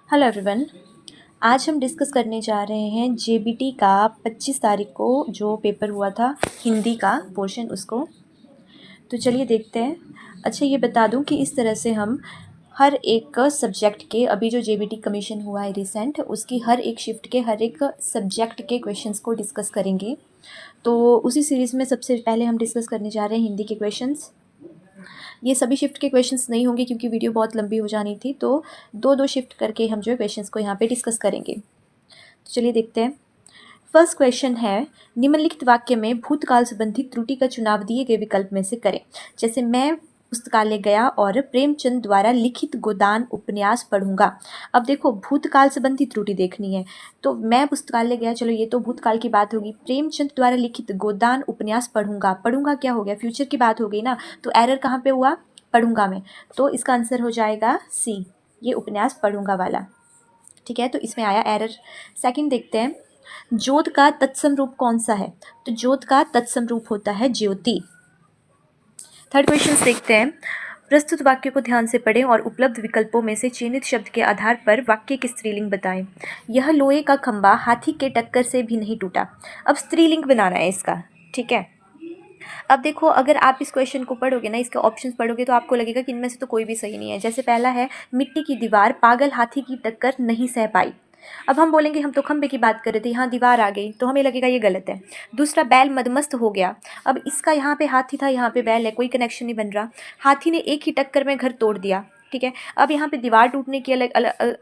Hello everyone. आज हम discuss करने जा रहे हैं जेबीटी का 25 तारीख को जो पेपर हुआ था हिंदी का पोर्शन उसको। तो चलिए देखते हैं। अच्छा, ये बता दूं कि इस तरह से हम हर एक सब्जेक्ट के, अभी जो जेबीटी कमीशन हुआ है रिसेंट, उसकी हर एक शिफ्ट के हर एक सब्जेक्ट के क्वेश्चंस को डिस्कस करेंगे। तो उसी सीरीज़ में सबसे पहले हम डिस्कस करने जा रहे हैं हिंदी के क्वेश्चंस। ये सभी शिफ्ट के क्वेश्चंस नहीं होंगे क्योंकि वीडियो बहुत लंबी हो जानी थी, तो दो दो शिफ्ट करके हम जो है क्वेश्चंस को यहाँ पे डिस्कस करेंगे। तो चलिए देखते हैं। फर्स्ट क्वेश्चन है, निम्नलिखित वाक्य में भूतकाल संबंधी त्रुटि का चुनाव दिए गए विकल्प में से करें। जैसे मैं पुस्तकालय गया और प्रेमचंद द्वारा लिखित गोदान उपन्यास पढ़ूंगा। अब देखो, भूतकाल संबंधी त्रुटि देखनी है तो मैं पुस्तकालय गया, चलो ये तो भूतकाल की बात होगी। प्रेमचंद द्वारा लिखित गोदान उपन्यास पढ़ूंगा, पढ़ूंगा क्या हो गया, फ्यूचर की बात हो गई ना। तो एरर कहाँ पे हुआ, पढ़ूंगा में। तो इसका आंसर हो जाएगा सी, ये उपन्यास पढ़ूंगा वाला। ठीक है, तो इसमें आया एरर। सेकंड देखते हैं, जोत का तत्सम रूप कौन सा है। तो जोत का तत्सम रूप होता है ज्योति। थर्ड क्वेश्चन देखते हैं, प्रस्तुत वाक्य को ध्यान से पढ़ें और उपलब्ध विकल्पों में से चयनित शब्द के आधार पर वाक्य की स्त्रीलिंग बताएं। यह लोहे का खंभा हाथी के टक्कर से भी नहीं टूटा। अब स्त्रीलिंग बनाना है इसका। ठीक है, अब देखो, अगर आप इस क्वेश्चन को पढ़ोगे ना, इसके ऑप्शंस पढ़ोगे, तो आपको लगेगा कि इनमें से तो कोई भी सही नहीं है। जैसे पहला है, मिट्टी की दीवार पागल हाथी की टक्कर नहीं सह पाई। अब हम बोलेंगे हम तो खंबे की बात कर रहे थे, यहाँ दीवार आ गई, तो हमें लगेगा ये गलत है। दूसरा, बैल मदमस्त हो गया। अब इसका यहाँ पे हाथी था, यहाँ पे बैल है, कोई कनेक्शन नहीं बन रहा। हाथी ने एक ही टक्कर में घर तोड़ दिया। ठीक है, अब यहाँ पे दीवार टूटने की अलग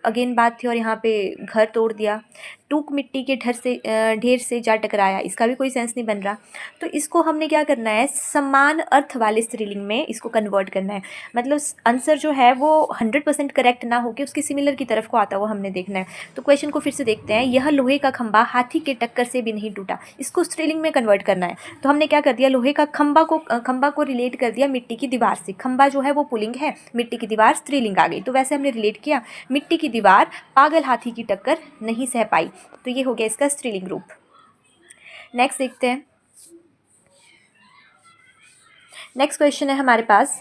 अगेन बात थी और यहाँ पे घर तोड़ दिया। टूक मिट्टी के ढेर से जा टकराया, इसका भी कोई सेंस नहीं बन रहा। तो इसको हमने क्या करना है, समान अर्थ वाले स्त्रीलिंग में इसको कन्वर्ट करना है। मतलब आंसर जो है वो 100% करेक्ट ना होकर उसके सिमिलर की तरफ को आता हुआ हमने देखना है। तो क्वेश्चन को फिर से देखते हैं, यह लोहे का खंभा हाथी के टक्कर से भी नहीं टूटा, इसको स्त्रीलिंग में कन्वर्ट करना है। तो हमने क्या कर दिया, लोहे का खंभा को रिलेट कर दिया मिट्टी की दीवार से। खंभा जो है वो पुल्लिंग है, मिट्टी की दीवार स्त्रीलिंग आ गई। तो वैसे हमने रिलेट किया, मिट्टी की दीवार पागल हाथी की टक्कर नहीं सह पाई, तो ये हो गया इसका स्त्रीलिंग रूप। नेक्स्ट देखते हैं। नेक्स्ट क्वेश्चन है हमारे पास,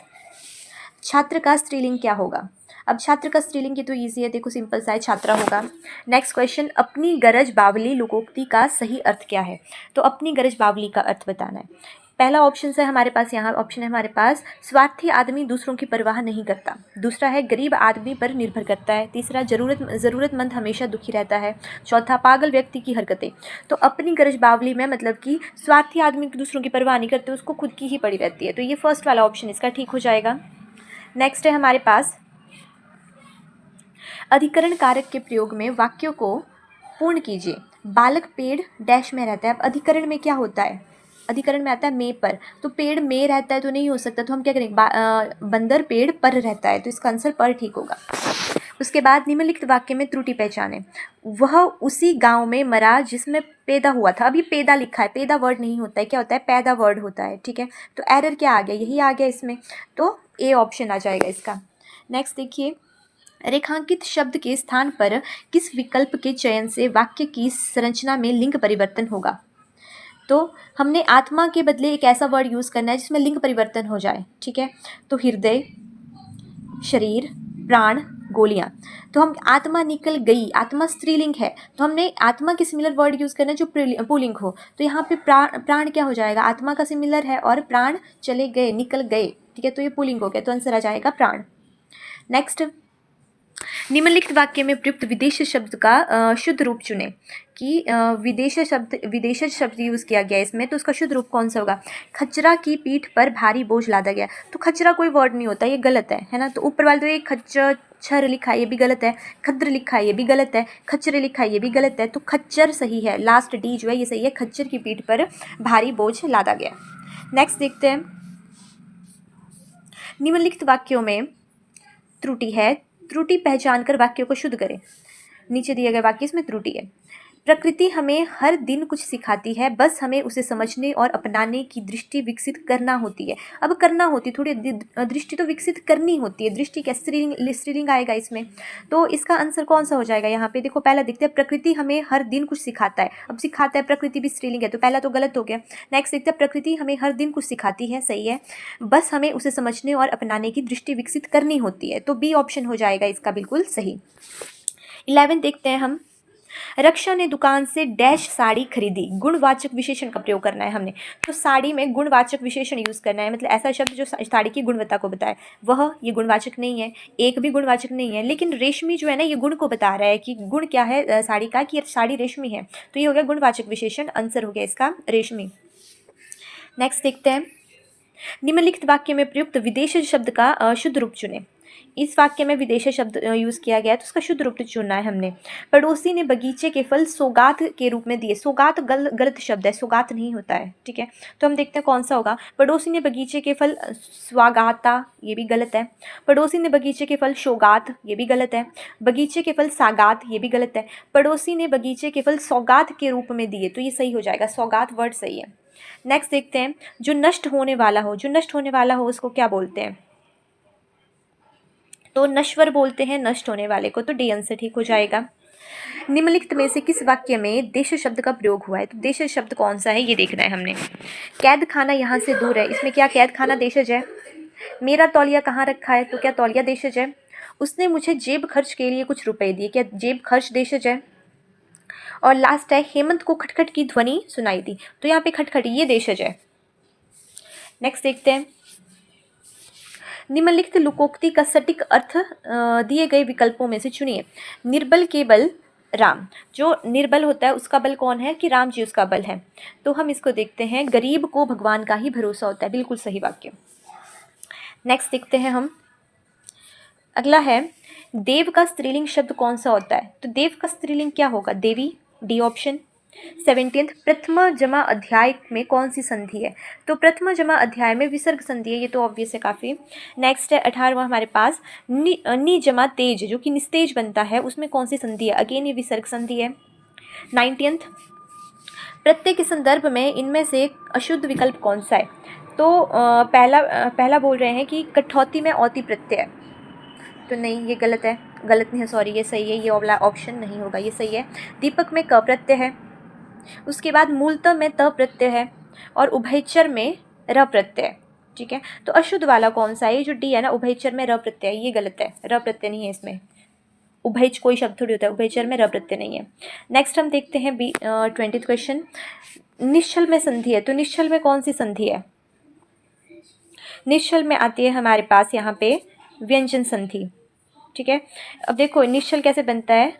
छात्र का स्त्रीलिंग क्या होगा। अब छात्र का स्त्रीलिंग ये तो ईजी है, देखो सिंपल सा है, छात्रा होगा। नेक्स्ट क्वेश्चन, अपनी गरज बावली लोकोक्ति का सही अर्थ क्या है। तो अपनी गरज बावली का अर्थ बताना है। पहला ऑप्शन है हमारे पास, यहाँ ऑप्शन है हमारे पास, स्वार्थी आदमी दूसरों की परवाह नहीं करता। दूसरा है, गरीब आदमी पर निर्भर करता है। तीसरा, ज़रूरतमंद हमेशा दुखी रहता है। चौथा, पागल व्यक्ति की हरकतें। तो अपनी गरज बावली में मतलब कि स्वार्थी आदमी दूसरों की परवाह नहीं करते, उसको खुद की ही पड़ी रहती है। तो ये फर्स्ट वाला ऑप्शन इसका ठीक हो जाएगा। नेक्स्ट है हमारे पास, अधिकरण कारक के प्रयोग में वाक्यों को पूर्ण कीजिए। बालक पेड़ डैश में रहता है। अब अधिकरण में क्या होता है, अधिकरण में आता है मे पर, तो पेड़ में रहता है तो नहीं हो सकता, तो हम क्या करेंगे, बंदर पेड़ पर रहता है, तो इसका आंसर पर ठीक होगा। उसके बाद, निम्नलिखित वाक्य में त्रुटि पहचाने। वह उसी गांव में मरा जिसमें पैदा हुआ था। अभी पैदा लिखा है, पैदा वर्ड नहीं होता है, क्या होता है, पैदा वर्ड होता है। ठीक है, तो एरर क्या आ गया, यही आ गया इसमें, तो ए ऑप्शन आ जाएगा इसका। नेक्स्ट देखिए, रेखांकित शब्द के स्थान पर किस विकल्प के चयन से वाक्य की संरचना में लिंग परिवर्तन होगा। तो हमने आत्मा के बदले एक ऐसा वर्ड यूज़ करना है जिसमें लिंग परिवर्तन हो जाए। ठीक है, तो हृदय, शरीर, प्राण, गोलियां। तो हम आत्मा निकल गई, आत्मा स्त्रीलिंग है, तो हमने आत्मा के सिमिलर वर्ड यूज़ करना है जो पुल्लिंग हो। तो यहाँ पे प्राण क्या हो जाएगा, आत्मा का सिमिलर है और प्राण चले गए, निकल गए। ठीक है, तो ये पुल्लिंग हो गया, तो आंसर आ जाएगा प्राण। नेक्स्ट, निम्नलिखित वाक्य में प्रयुक्त विदेश शब्द का शुद्ध रूप चुने। कि विदेश शब्द यूज़ किया गया इसमें, तो उसका शुद्ध रूप कौन सा होगा। खच्चरा की पीठ पर भारी बोझ लादा गया। तो खच्चरा कोई वर्ड नहीं होता, ये गलत है ना। तो ऊपर वाले तो ये खच्चर लिखा है, ये भी गलत है। खद्र लिखा है, ये भी गलत है। खच्चरे लिखा है, ये भी गलत है। तो खच्चर सही है, लास्ट डी जो है ये सही है, खच्चर की पीठ पर भारी बोझ लादा गया। नेक्स्ट देखते हैं, निम्नलिखित वाक्यों में त्रुटि है, त्रुटि पहचान कर वाक्यों को शुद्ध करें। नीचे दिए गए वाक्य इसमें त्रुटि है। प्रकृति हमें हर दिन कुछ सिखाती है, बस हमें उसे समझने और अपनाने की दृष्टि विकसित करना होती है। अब करना होती, थोड़ी दृष्टि तो विकसित करनी होती है। दृष्टि क्या, स्त्रीलिंग आएगा इसमें, तो इसका आंसर कौन सा हो जाएगा। यहाँ पे देखो, पहला देखते हैं, प्रकृति हमें हर दिन कुछ सिखाता है। अब सिखाता है, प्रकृति भी स्त्रीलिंग है, तो पहला तो गलत हो गया। नेक्स्ट देखते हैं, प्रकृति हमें हर दिन कुछ सिखाती है, सही है, बस हमें उसे समझने और अपनाने की दृष्टि विकसित करनी होती है, तो बी ऑप्शन हो जाएगा इसका बिल्कुल सही। 11 देखते हैं हम। रक्षा ने दुकान से डैश साड़ी खरीदी, गुणवाचक विशेषण का प्रयोग करना है हमने। तो साड़ी में गुणवाचक विशेषण यूज़ करना है, मतलब ऐसा शब्द जो साड़ी की गुणवत्ता को बताए। वह, ये गुणवाचक नहीं है, एक भी गुणवाचक नहीं है, लेकिन रेशमी जो है ना ये गुण को बता रहा है कि गुण क्या है साड़ी का, कि साड़ी रेशमी है, तो ये हो गया गुणवाचक विशेषण, आंसर हो गया इसका रेशमी। नेक्स्ट देखते हैं, निम्नलिखित वाक्य में प्रयुक्त विदेशी शब्द का शुद्ध रूप चुने। इस वाक्य में विदेशी शब्द यूज़ किया गया है, तो उसका शुद्ध रूप चुनना है हमने। पड़ोसी ने बगीचे के फल सौगात के रूप में दिए। सौगात गलत शब्द है, सौगात नहीं होता है, ठीक है। तो हम देखते हैं कौन सा होगा। पड़ोसी ने बगीचे के फल स्वागाता, ये भी गलत है। पड़ोसी ने बगीचे के फल शोगात, ये भी गलत है। बगीचे के फल सागात, ये भी गलत है। पड़ोसी ने बगीचे के फल सौगात के रूप में दिए, तो ये सही हो जाएगा, सौगात वर्ड सही है। नेक्स्ट देखते हैं, जो नष्ट होने वाला हो, जो नष्ट होने वाला हो उसको क्या बोलते हैं? तो नश्वर बोलते हैं नष्ट होने वाले को, तो डी आंसर ठीक हो जाएगा। निम्नलिखित में से किस वाक्य में देश शब्द का प्रयोग हुआ है? तो देश शब्द कौन सा है ये देखना है हमने। कैद खाना यहाँ से दूर है, इसमें क्या कैद खाना देशज है? मेरा तौलिया कहाँ रखा है, तो क्या तौलिया देशज है? उसने मुझे जेब खर्च के लिए कुछ रुपए दिए, क्या जेब खर्च देशज है? और लास्ट है, हेमंत को खटखट की ध्वनि सुनाई दी, तो यहाँ पे खटखट ये देशज है। नेक्स्ट देखते हैं, निम्नलिखित लोकोक्ति का सटीक अर्थ दिए गए विकल्पों में से चुनिए। निर्बल के बल राम, जो निर्बल होता है उसका बल कौन है? कि राम जी उसका बल है। तो हम इसको देखते हैं, गरीब को भगवान का ही भरोसा होता है, बिल्कुल सही वाक्य। नेक्स्ट देखते हैं हम, अगला है, देव का स्त्रीलिंग शब्द कौन सा होता है? तो देव का स्त्रीलिंग क्या होगा? देवी, डी ऑप्शन। 17th, प्रथम जमा अध्याय में कौन सी संधि है? तो प्रथम जमा अध्याय में विसर्ग संधि है, ये तो ऑब्वियस है काफ़ी। नेक्स्ट है 18वां हमारे पास, नि जमा तेज, जो कि निस्तेज बनता है, उसमें कौन सी संधि है? अगेन ये विसर्ग संधि है। 19th, प्रत्यय के संदर्भ में इनमें से अशुद्ध विकल्प कौन सा है? तो पहला बोल रहे हैं कि कठौती में औती प्रत्यय, तो नहीं ये गलत है, गलत नहीं है सॉरी, ये सही है, ये वाला ऑप्शन नहीं होगा, ये सही है। दीपक में क प्रत्यय है, उसके बाद मूलतः में त प्रत्यय है, और उभयचर में र प्रत्यय है, ठीक है। तो अशुद्ध वाला कौन सा है? ये जो डी है ना, उभयचर में र प्रत्यय, ये गलत है, र प्रत्यय नहीं है इसमें, उभयच कोई शब्द थोड़ी होता है, उभयचर में र प्रत्यय नहीं है। नेक्स्ट हम देखते हैं 20th क्वेश्चन, निश्चल में संधि है, तो निश्चल में कौन सी संधि है? निश्चल में आती है हमारे पास यहाँ पे व्यंजन संधि, ठीक है। अब देखो निश्चल कैसे बनता है,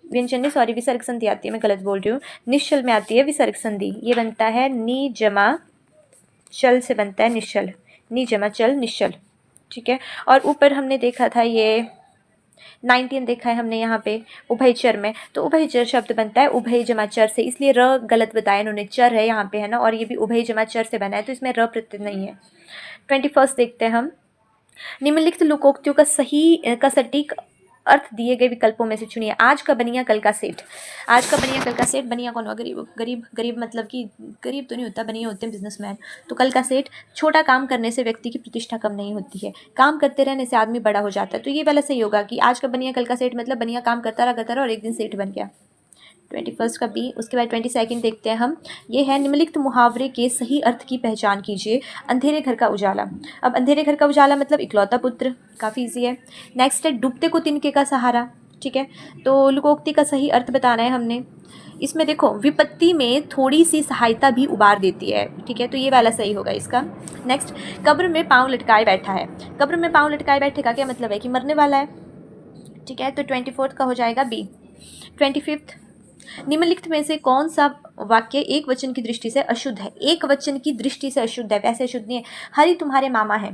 व्यंजन नहीं सॉरी विसर्ग संधि आती है, मैं गलत बोल रही हूँ। निश्चल में आती है विसर्ग संधि, ये बनता है नी जमा चल से बनता है निश्चल, नी जमा चल निश्चल, ठीक है। और ऊपर हमने देखा था ये 19 देखा है हमने यहाँ पे उभयचर में, तो उभयचर शब्द बनता है उभय जमा चर से, इसलिए र गलत बताया इन्होंने, चर है यहाँ पे है ना, और ये भी उभय जमा चर से बना है, तो इसमें र प्रत्यय नहीं है। 21 देखते हैं हम, निम्नलिखित लोकोक्तियों का सटीक अर्थ दिए गए विकल्पों में से चुनिए। आज का बनिया कल का सेठ, आज का बनिया कल का सेठ, बनिया कौन हुआ? गरीब, गरीब गरीब मतलब कि गरीब तो नहीं होता, बनिया होते हैं बिजनेसमैन। तो कल का सेठ, छोटा काम करने से व्यक्ति की प्रतिष्ठा कम नहीं होती है, काम करते रहने से आदमी बड़ा हो जाता है, तो ये वाला सही होगा कि आज का बनिया कल का सेठ, मतलब बनिया काम करता रहा और एक दिन सेठ बन गया। 21 का बी। उसके बाद 22 देखते हैं हम, ये है, निम्नलिखित मुहावरे के सही अर्थ की पहचान कीजिए। अंधेरे घर का उजाला, अब अंधेरे घर का उजाला मतलब इकलौता पुत्र, काफ़ी ईजी है। नेक्स्ट है, डूबते को तिनके का सहारा, ठीक है। तो लोकोक्ति का सही अर्थ बताना है हमने। इसमें देखो, विपत्ति में थोड़ी सी सहायता भी उबार देती है, ठीक है, तो ये वाला सही होगा इसका। नेक्स्ट, कब्र में पाँव लटकाए बैठा है, कब्र में पाँव लटकाए बैठे का क्या मतलब है? कि मरने वाला है, ठीक है। तो 24 का हो जाएगा बी। 25, निम्नलिखित में से कौन सा वाक्य एक वचन की दृष्टि से अशुद्ध है? एक वचन की दृष्टि से अशुद्ध है, वैसे अशुद्ध नहीं है। हरि तुम्हारे मामा है,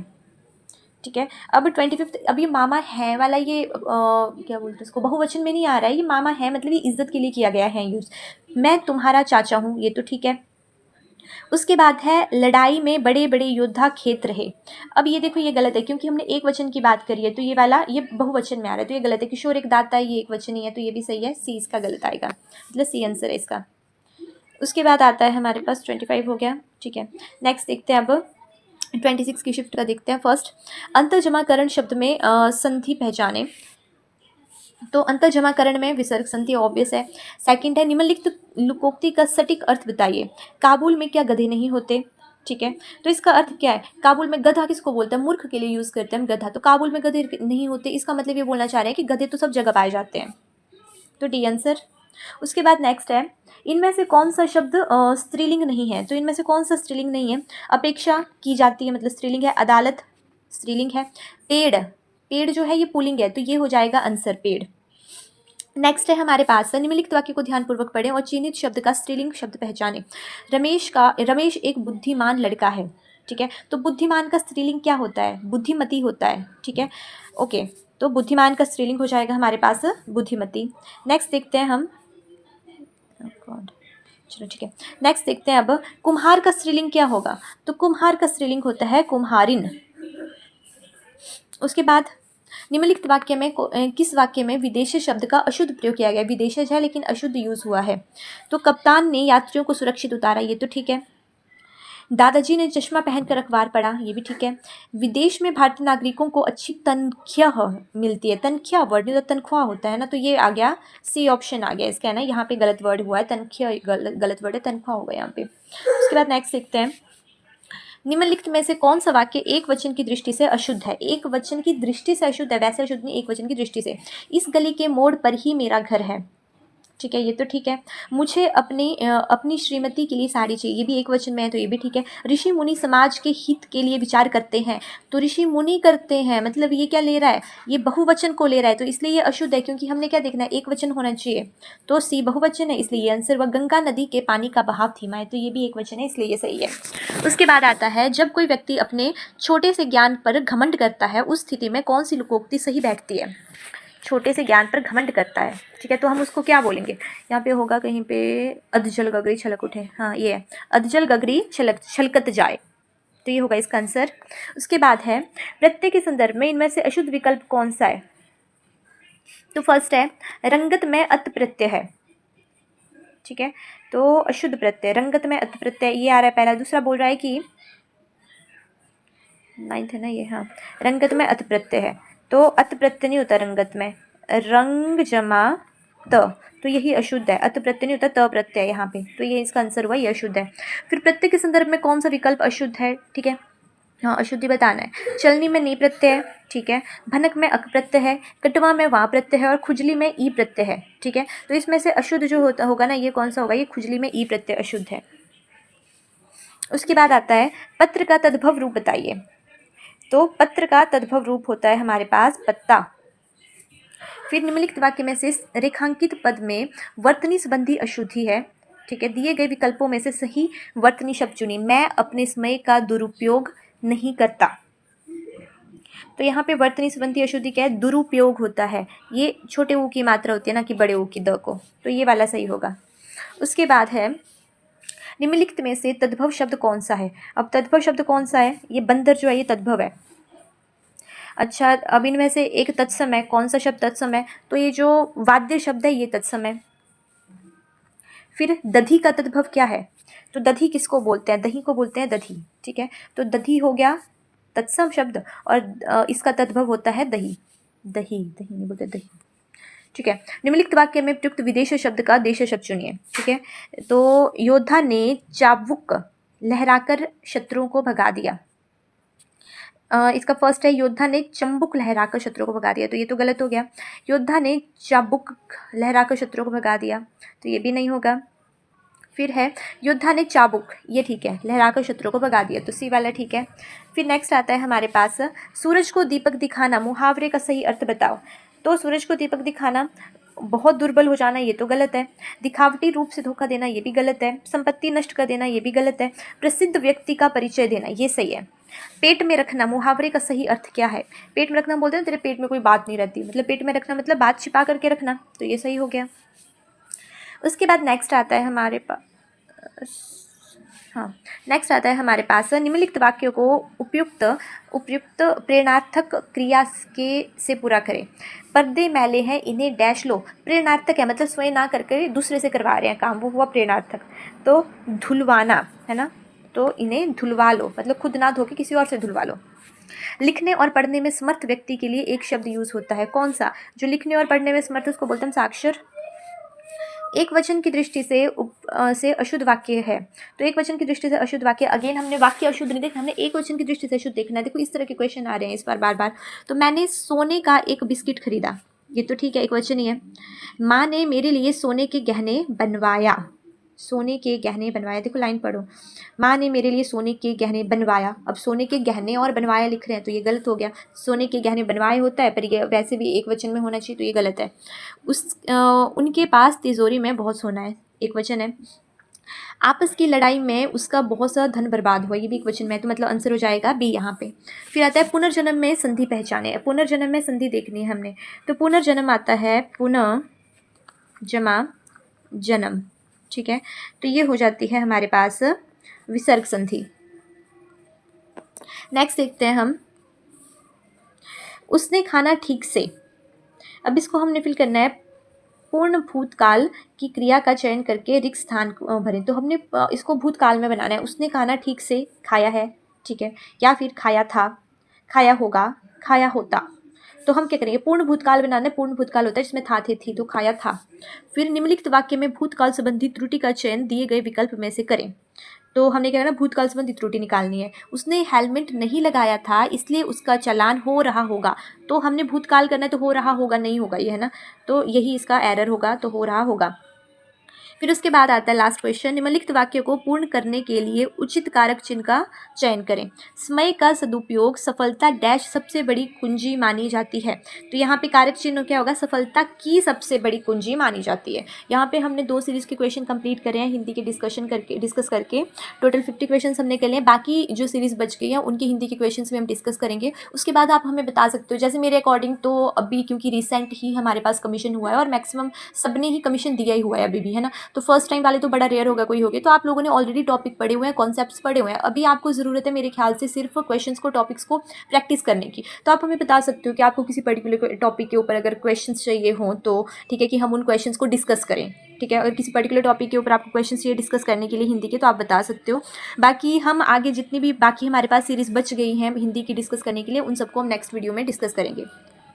ठीक है। अब 25, अब ये मामा है वाला, ये क्या बोलते हैं इसको, बहुवचन में नहीं आ रहा है, ये मामा है मतलब ये इज्जत के लिए किया गया है यूज। मैं तुम्हारा चाचा हूँ, ये तो ठीक है। उसके बाद है, लड़ाई में बड़े बड़े योद्धा खेत रहे। अब ये देखो ये गलत है, क्योंकि हमने एक वचन की बात करी है, तो ये वाला ये बहुवचन में आ रहा है, तो ये गलत है। किशोर एक दाता है, ये एक वचन ही है, तो ये भी सही है, सी इसका गलत आएगा, मतलब सी आंसर है इसका। उसके बाद आता है हमारे पास 25 हो गया, ठीक है। नेक्स्ट देखते हैं अब 26 की शिफ्ट का देखते हैं। फर्स्ट, अंतर्जमाकरण शब्द में संधि पहचाने, तो अंतर्जमाकरण में विसर्ग संधि ऑब्वियस है। सेकंड है, निम्नलिखित लोकोक्ति का सटीक अर्थ बताइए। काबुल में क्या गधे नहीं होते? ठीक है। तो इसका अर्थ क्या है, काबुल में गधा किसको बोलते हैं, मूर्ख के लिए यूज़ करते हैं हम गधा, तो काबुल में गधे नहीं होते, इसका मतलब ये बोलना चाह रहे हैं कि गधे तो सब जगह पाए जाते हैं, तो डी आंसर। उसके बाद नेक्स्ट है, इनमें से कौन सा शब्द स्त्रीलिंग नहीं है, तो इनमें से कौन सा स्त्रीलिंग नहीं है, अपेक्षा की जाती है मतलब स्त्रीलिंग है, अदालत स्त्रीलिंग है, पेड़, पेड़ जो है ये पुल्लिंग है, तो ये हो जाएगा आंसर पेड़। नेक्स्ट है हमारे पास, निम्नलिखित वाक्य को ध्यानपूर्वक पढ़ें और चिन्हित शब्द का स्त्रीलिंग शब्द पहचानें। रमेश एक बुद्धिमान लड़का है, ठीक है, तो बुद्धिमान का स्त्रीलिंग क्या होता है, बुद्धिमती होता है, ठीक है, ओके, तो बुद्धिमान का स्त्रीलिंग हो जाएगा हमारे पास बुद्धिमती। नेक्स्ट देखते हैं हम, चलो ठीक है, नेक्स्ट देखते हैं अब, कुम्हार का स्त्रीलिंग क्या होगा, तो कुम्हार का स्त्रीलिंग होता है कुम्हारिन। उसके बाद निम्नलिखित वाक्य में किस वाक्य में विदेशी शब्द का अशुद्ध प्रयोग किया गया, विदेशज है लेकिन अशुद्ध यूज हुआ है, तो कप्तान ने यात्रियों को सुरक्षित उतारा, ये तो ठीक है, दादाजी ने चश्मा पहनकर अखबार पढ़ा, ये भी ठीक है, विदेश में भारतीय नागरिकों को अच्छी तनख्वाह मिलती है, तनख्वाह वर्ड नहीं तो तनख्वाह होता है ना, तो ये आ गया सी ऑप्शन आ गया इसका, है ना, यहाँ पे गलत वर्ड हुआ है, तनख्वाह गलत वर्ड है, तनख्वाह होगा यहाँ पे। उसके बाद नेक्स्ट देखते हैं, निम्नलिखित में से कौन सा वाक्य एक वचन की दृष्टि से अशुद्ध है, एक वचन की दृष्टि से अशुद्ध है, वैसे अशुद्ध नहीं, एक वचन की दृष्टि से, इस गली के मोड़ पर ही मेरा घर है, ठीक है, ये तो ठीक है, मुझे अपनी श्रीमती के लिए साड़ी चाहिए, ये भी एक वचन में है, तो ये भी ठीक है, ऋषि मुनि समाज के हित के लिए विचार करते हैं, तो ऋषि मुनि करते हैं मतलब ये क्या ले रहा है, ये बहुवचन को ले रहा है, तो इसलिए ये अशुद्ध है, क्योंकि हमने क्या देखना है, एक वचन होना चाहिए, तो सी बहुवचन है, इसलिए ये आंसर, वह गंगा नदी के पानी का बहाव धीमा है, तो ये भी एक वचन है, इसलिए ये सही है। उसके बाद आता है, जब कोई व्यक्ति अपने छोटे से ज्ञान पर घमंड करता है, उस स्थिति में कौन सी लोकोक्ति सही बैठती है, छोटे से ज्ञान पर घमंड करता है, ठीक है, तो हम उसको क्या बोलेंगे, यहाँ पे होगा कहीं पे, अधजल गगरी छलक उठे, हाँ ये है, अधजल गगरी छलकत जाए, तो ये होगा इसका आंसर। उसके बाद है, प्रत्यय के संदर्भ में इनमें से अशुद्ध विकल्प कौन सा है, तो फर्स्ट है, रंगत में अत प्रत्यय है, ठीक है, तो अशुद्ध प्रत्यय, रंगत में अत प्रत्यय ये आ रहा है पहला, दूसरा बोल रहा है कि 9th है ना ये, हाँ, रंगत में अत प्रत्यय है, तो अत प्रत्यय नहीं होता रंगत में, रंग जमा त, तो यही अशुद्ध है, अत प्रत्यय नहीं होता, त प्रत्यय यहाँ पे, तो ये इसका आंसर हुआ, ये अशुद्ध है। फिर प्रत्यय के संदर्भ में कौन सा विकल्प अशुद्ध है, ठीक है, हाँ अशुद्धि बताना है, चलनी में नी प्रत्यय है, ठीक है, भनक में अक प्रत्यय है, कटवा में वा प्रत्यय है और खुजली में ई प्रत्यय है, ठीक है, तो इसमें से अशुद्ध जो होता होगा ना, ये कौन सा होगा, ये खुजली में ई प्रत्यय अशुद्ध है। उसके बाद आता है, पत्र का तद्भव रूप बताइए, तो पत्र का तद्भव रूप होता है हमारे पास पत्ता। फिर निम्नलिखित वाक्य में से रेखांकित पद में वर्तनी संबंधी अशुद्धि है, ठीक है, दिए गए विकल्पों में से सही वर्तनी शब्द चुनिए, मैं अपने समय का दुरुपयोग नहीं करता, तो यहाँ पे वर्तनी संबंधी अशुद्धि क्या है, दुरुपयोग होता है, ये छोटे ऊ की मात्रा होती है ना कि बड़े ऊ की द को, तो ये वाला सही होगा। उसके बाद है, निम्नलिखित में से तद्भव शब्द कौन सा है, अब तद्भव शब्द कौन सा है, ये बंदर जो है ये तद्भव है। अच्छा, अब इनमें से एक तत्सम है, कौन सा शब्द तत्सम है, तो ये जो वाद्य शब्द है ये तत्सम है। फिर दधी का तद्भव क्या है, तो दधी किसको बोलते हैं, दही को बोलते हैं दधी, ठीक है, तो दधी हो गया तत्सम शब्द और इसका तद्भव होता है दही, दही दही नहीं बोलते दही, ठीक है। निम्नलिखित वाक्य में प्रयुक्त विदेश शब्द का देश शब्द चुनिए, ठीक है, तो योद्धा ने चाबुक लहराकर शत्रुओं को भगा दिया, इसका फर्स्ट है, योद्धा ने चंबुक लहराकर शत्रुओं को भगा दिया, तो ये तो गलत हो गया, योद्धा ने चाबुक लहराकर शत्रुओं को भगा दिया, तो ये भी नहीं होगा। फिर है, योद्धा ने चाबुक, ये ठीक है, लहराकर शत्रुओं को भगा दिया, तो सी वाला ठीक है। फिर नेक्स्ट आता है हमारे पास, सूरज को दीपक दिखाना, मुहावरे का सही अर्थ बताओ, तो सूरज को दीपक दिखाना, बहुत दुर्बल हो जाना, ये तो गलत है, दिखावटी रूप से धोखा देना, ये भी गलत है, संपत्ति नष्ट कर देना, ये भी गलत है, प्रसिद्ध व्यक्ति का परिचय देना, ये सही है। पेट में रखना, मुहावरे का सही अर्थ क्या है, पेट में रखना बोलते हैं तेरे पेट में कोई बात नहीं रहती, मतलब पेट में रखना मतलब बात छिपा करके रखना, तो ये सही हो गया। उसके बाद नेक्स्ट आता है हमारे पास, हाँ नेक्स्ट आता है हमारे पास, निम्नलिखित वाक्यों को उपयुक्त प्रेरणार्थक क्रिया के से पूरा करें, पर्दे मैले हैं इन्हें डैश लो, प्रेरणार्थक है मतलब स्वयं ना करके दूसरे से करवा रहे हैं काम, वो हुआ प्रेरणार्थक, तो धुलवाना है ना, तो इन्हें धुलवा लो मतलब खुद ना धो के किसी और से धुलवा लो। लिखने और पढ़ने में समर्थ व्यक्ति के लिए एक शब्द यूज होता है, कौन सा, जो लिखने और पढ़ने में समर्थ उसको बोलते हैं साक्षर, एक वचन की दृष्टि से से अशुद्ध वाक्य है। तो एक वचन की दृष्टि से अशुद्ध वाक्य, अगेन हमने वाक्य अशुद्ध नहीं देखना, हमने एक वचन की दृष्टि से अशुद्ध देखना है। देखो इस तरह के क्वेश्चन आ रहे हैं इस बार बार। तो मैंने सोने का एक बिस्किट खरीदा, ये तो ठीक है, एक वचन ही है। माँ ने मेरे लिए सोने के गहने बनवाया, सोने के गहने बनवाया, देखो लाइन पढ़ो, माँ ने मेरे लिए सोने के गहने बनवाया। अब सोने के गहने और बनवाया लिख रहे हैं तो ये गलत हो गया, सोने के गहने बनवाए होता है पर ये वैसे भी एक वचन में होना चाहिए, तो ये गलत है। उनके पास तिजोरी में बहुत सोना है, एक वचन है। आपस की लड़ाई में उसका बहुत सा धन बर्बाद हुआ, ये भी एक वचन में, तो मतलब आंसर हो जाएगा बी यहाँ पे। फिर आता है पुनर्जन्म में संधि पहचाने, पुनर्जन्म में संधि देखनी है हमने। तो पुनर्जन्म आता है पुनः जमा जन्म, ठीक है। तो ये हो जाती है हमारे पास विसर्ग संधि। नेक्स्ट देखते हैं हम, उसने खाना ठीक से। अब इसको हमने फिल करना है, पूर्ण भूतकाल की क्रिया का चयन करके रिक्त स्थान भरें। तो हमने इसको भूतकाल में बनाना है, उसने खाना ठीक से खाया है, ठीक है, या फिर खाया था, खाया होगा, खाया होता। तो हम क्या करेंगे, पूर्ण भूतकाल बनाना है, पूर्ण भूतकाल होता है जिसमें था थे थी, तो खाया था। फिर निम्नलिखित वाक्य में भूतकाल संबंधी त्रुटि का चयन दिए गए विकल्प में से करें। तो हमने क्या करना, भूतकाल संबंधी त्रुटि निकालनी है। उसने हेलमेट नहीं लगाया था इसलिए उसका चालान हो रहा होगा, तो हमने भूतकाल करना है तो हो रहा होगा नहीं होगा ये, है ना, तो यही इसका एरर होगा, तो हो रहा होगा। फिर उसके बाद आता है लास्ट क्वेश्चन, निम्नलिखित वाक्य को पूर्ण करने के लिए उचित कारक चिन्ह का चयन करें। समय का सदुपयोग सफलता डैश सबसे बड़ी कुंजी मानी जाती है। तो यहाँ पे कारक चिन्ह क्या होगा, सफलता की सबसे बड़ी कुंजी मानी जाती है। यहाँ पे हमने 2 सीरीज के क्वेश्चन कंप्लीट करे हैं हिंदी के डिस्कस करके टोटल 50 क्वेश्चन हमने कर लिए। बाकी जो सीरीज बच गई है उनकी हिंदी के क्वेश्चन भी हम डिस्कस करेंगे। उसके बाद आप हमें बता सकते हो, जैसे मेरे अकॉर्डिंग तो अभी क्योंकि रिसेंट ही हमारे पास कमीशन हुआ है और मैक्सिमम सबने ही कमीशन दिया ही हुआ है अभी भी, है ना, तो फर्स्ट टाइम वाले तो बड़ा रेयर होगा कोई होगे। तो आप लोगों ने ऑलरेडी टॉपिक पढ़े हुए हैं, कॉन्सेप्ट्स पढ़े हुए हैं, अभी आपको ज़रूरत है मेरे ख्याल से सिर्फ क्वेश्चंस को, टॉपिक्स को प्रैक्टिस करने की। तो आप हमें बता सकते हो कि आपको किसी पर्टिकुलर टॉपिक के ऊपर अगर क्वेश्चंस चाहिए हों तो ठीक है कि हम उन क्वेश्चंस को डिस्कस करें, ठीक है। अगर किसी पर्टिकुलर टॉपिक के ऊपर आपको क्वेश्चन चाहिए डिस्कस करने के लिए हिंदी के, तो आप बता सकते हो। बाकी हम आगे जितनी भी बाकी हमारे पास सीरीज़ बच गई हैं हिंदी की डिस्कस करने के लिए, उन सबको हम नेक्स्ट वीडियो में डिस्कस करेंगे।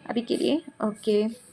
अभी के लिए ओके।